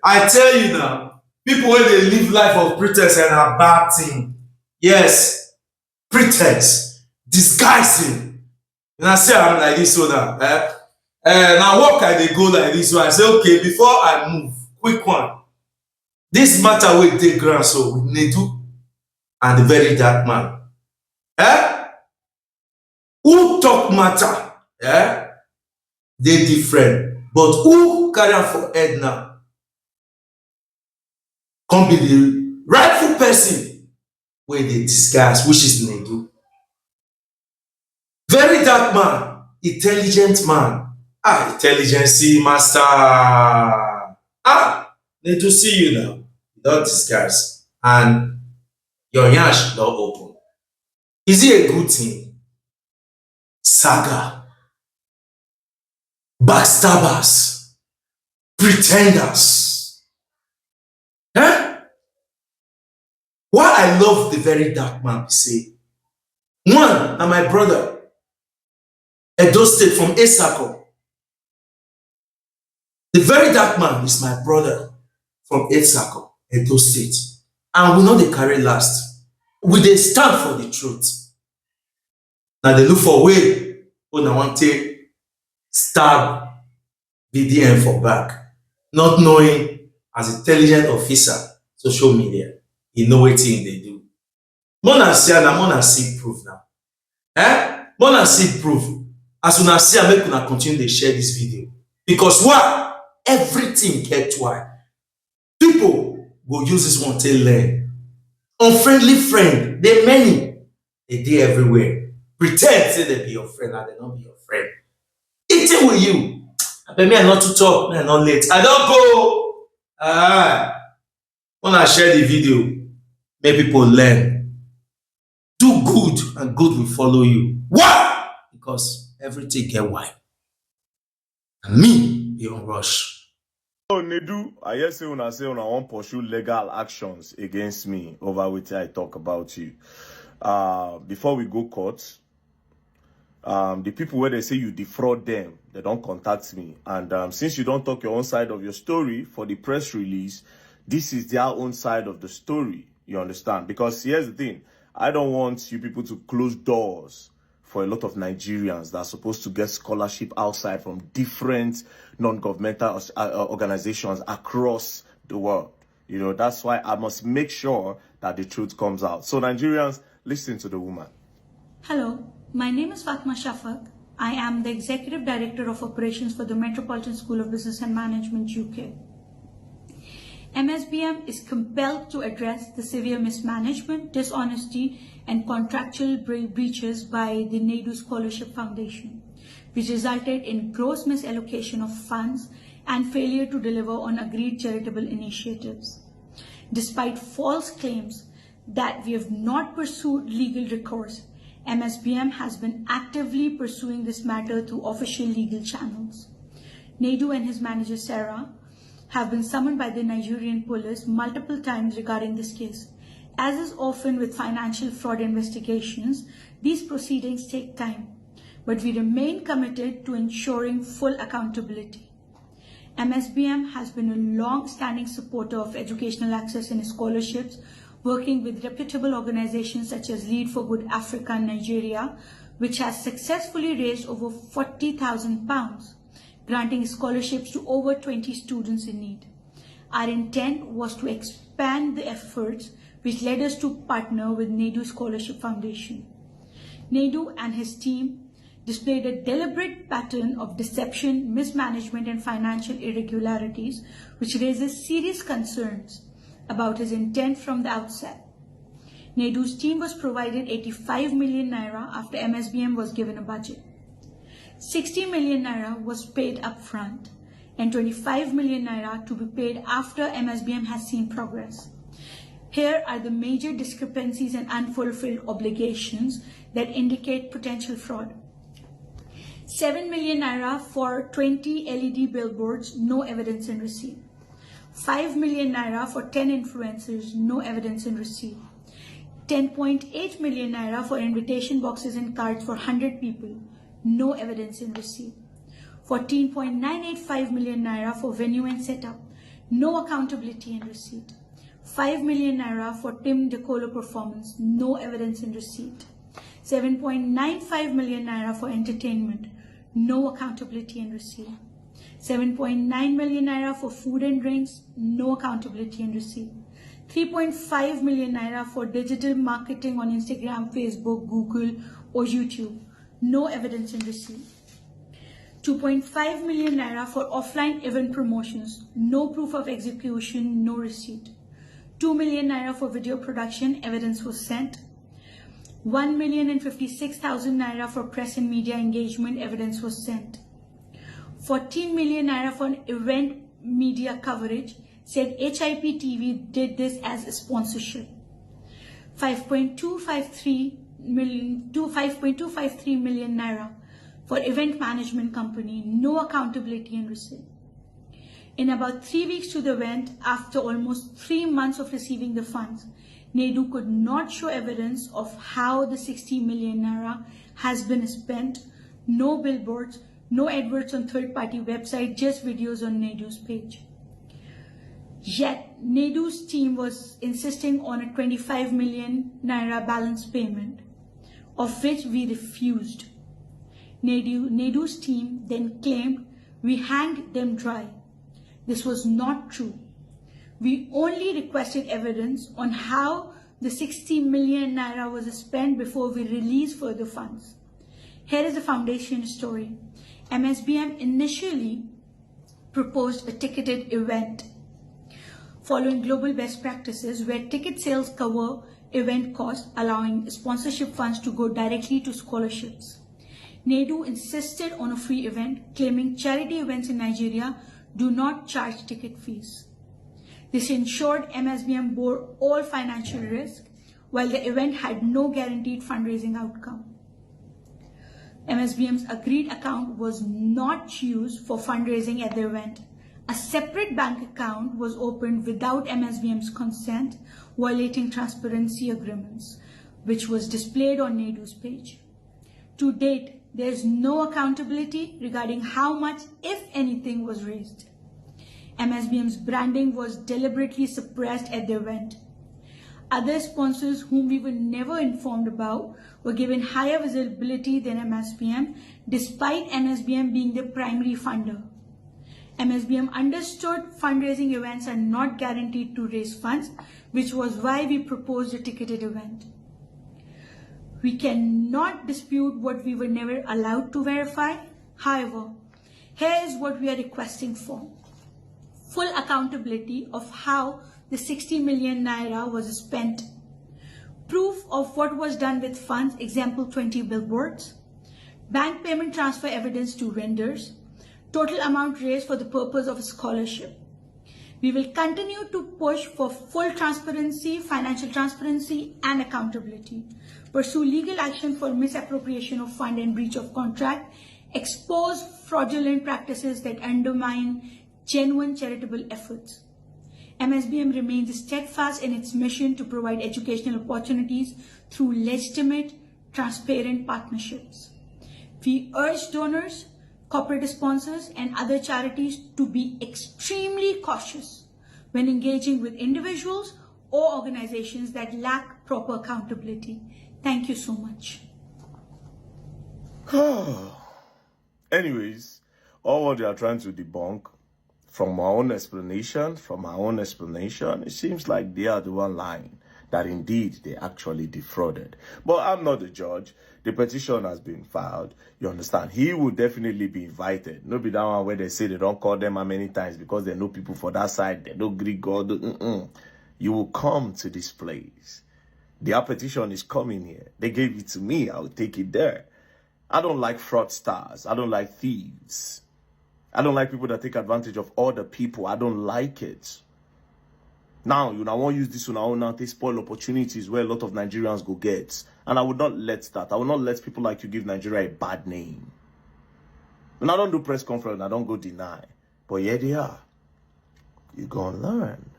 I tell you now, people when they live life of pretense and a bad thing. Yes, pretense, disguising. And I say I'm like this so now. Now work I dey go like this. So I say, okay, before I move, quick one. This matter wey dey ground so with Nedu and the very dark man. Eh? Who talk matter? They different. But who carry am for head now? Come be the rightful person wey dey disguise, which is Nedu. Very dark man, intelligent man. Intelligence master. Nedu see you now. You don disguise and your yansh don open. Is it a good thing? Saga, backstabbers, pretenders. Why I love the very dark man, say, one, na my brother, Edo State from Esako. The very dark man is my brother from Esako, Edo State. And we know they carry last. We dey stand for the truth. Now they look for way when I want to stab Vdm for back, not knowing as intelligent officer, social media, he know wetin they do. Mona see and Mona see proof now. Mona see proof. As una see, I make una continue to share this video. Because why? Everything get why. People will use this one to learn. Unfriendly friend, they many. They dey everywhere. Pretend say they be your friend and they don't be your friend. Eating with you. I bet me I not to talk, me I not late. I don't go. When I share the video, make people learn. Do good and good will follow you. Why? Because everything get why. And me, be on rush. So Nedu, I hear say una want pursue legal actions against me over which I talk about you. Before we go court, the people where they say you defraud them, they don't contact me. And since you don't talk your own side of your story for the press release, this is their own side of the story. You understand? Because here's the thing. I don't want you people to close doors for a lot of Nigerians that are supposed to get scholarship outside from different non-governmental organizations across the world. You know, that's why I must make sure that the truth comes out. So Nigerians, listen to the woman. Hello, my name is Fatma Shafak. I am the Executive Director of Operations for the Metropolitan School of Business and Management, UK. MSBM is compelled to address the severe mismanagement, dishonesty, and contractual breaches by the Nedu Scholarship Foundation, which resulted in gross misallocation of funds and failure to deliver on agreed charitable initiatives. Despite false claims that we have not pursued legal recourse, MSBM has been actively pursuing this matter through official legal channels. Nedu and his manager Sarah have been summoned by the Nigerian police multiple times regarding this case. As is often with financial fraud investigations, these proceedings take time, but we remain committed to ensuring full accountability. MSBM has been a long-standing supporter of educational access and scholarships, working with reputable organizations such as Lead for Good Africa in Nigeria, which has successfully raised over £40,000, granting scholarships to over 20 students in need. Our intent was to expand the efforts, which led us to partner with Nedu Scholarship Foundation. Nedu and his team displayed a deliberate pattern of deception, mismanagement, and financial irregularities, which raises serious concerns about his intent from the outset. Nedu's team was provided 85 million naira after MSBM was given a budget. 60 million naira was paid upfront and 25 million naira to be paid after MSBM has seen progress. Here are the major discrepancies and unfulfilled obligations that indicate potential fraud. 7 million naira for 20 LED billboards, no evidence in receipt. 5 million naira for 10 influencers, no evidence in receipt. 10.8 million naira for invitation boxes and cards for 100 people, no evidence in receipt. 14.985 million naira for venue and setup, no accountability and receipt. 5 million naira for Tim DeColo performance, no evidence in receipt. 7.95 million naira for entertainment, no accountability and receipt. 7.9 million naira for food and drinks, no accountability and receipt. 3.5 million naira for digital marketing on Instagram, Facebook, Google, or YouTube, no evidence in receipt. 2.5 million naira for offline event promotions, no proof of execution, no receipt. 2 million naira for video production, evidence was sent. 1,056,000 naira for press and media engagement, evidence was sent. 14 million naira for event media coverage, said HIP TV did this as a sponsorship. 5.253 million naira for event management company, no accountability and receipt. In about 3 weeks to the event, after almost 3 months of receiving the funds, Nedu could not show evidence of how the 60 million naira has been spent. No billboards, no adverts on third-party website, just videos on Nedu's page. Yet, Nedu's team was insisting on a 25 million naira balance payment, of which we refused. Nedu's team then claimed we hanged them dry. This was not true. We only requested evidence on how the 60 million naira was spent before we released further funds. Here is the foundation story. MSBM initially proposed a ticketed event following global best practices where ticket sales cover event costs, allowing sponsorship funds to go directly to scholarships. Nedu insisted on a free event, claiming charity events in Nigeria do not charge ticket fees. This ensured MSBM bore all financial risk, while the event had no guaranteed fundraising outcome. MSBM's agreed account was not used for fundraising at the event. A separate bank account was opened without MSBM's consent, violating transparency agreements, which was displayed on Nedu's page. To date, there is no accountability regarding how much, if anything, was raised. MSBM's branding was deliberately suppressed at the event. Other sponsors whom we were never informed about were given higher visibility than MSBM, despite MSBM being the primary funder. MSBM understood fundraising events are not guaranteed to raise funds, which was why we proposed a ticketed event. We cannot dispute what we were never allowed to verify. However, here is what we are requesting for. Full accountability of how the 60 million naira was spent. Proof of what was done with funds, example 20 billboards. Bank payment transfer evidence to vendors. Total amount raised for the purpose of a scholarship. We will continue to push for full transparency, financial transparency, and accountability. Pursue legal action for misappropriation of fund and breach of contract. Expose fraudulent practices that undermine genuine charitable efforts. MSBM remains steadfast in its mission to provide educational opportunities through legitimate, transparent partnerships. We urge donors, corporate sponsors, and other charities to be extremely cautious when engaging with individuals or organizations that lack proper accountability. Thank you so much. Anyways, all what they are trying to debunk from my own explanation, it seems like they are the one lying, that indeed they actually defrauded. But I'm not the judge. The petition has been filed. You understand? He will definitely be invited. No be that one where they say they don't call them how many times because they know people for that side. They don't Greek God. You will come to this place. Their petition is coming here. They gave it to me. I'll take it there. I don't like fraudsters. I don't like thieves. I don't like people that take advantage of other people. I don't like it. Now, you know, I won't use this one now to spoil opportunities where a lot of Nigerians go get. And I would not let that. I will not let people like you give Nigeria a bad name. And I don't do press conference. I don't go deny. But here they are. You're going to learn.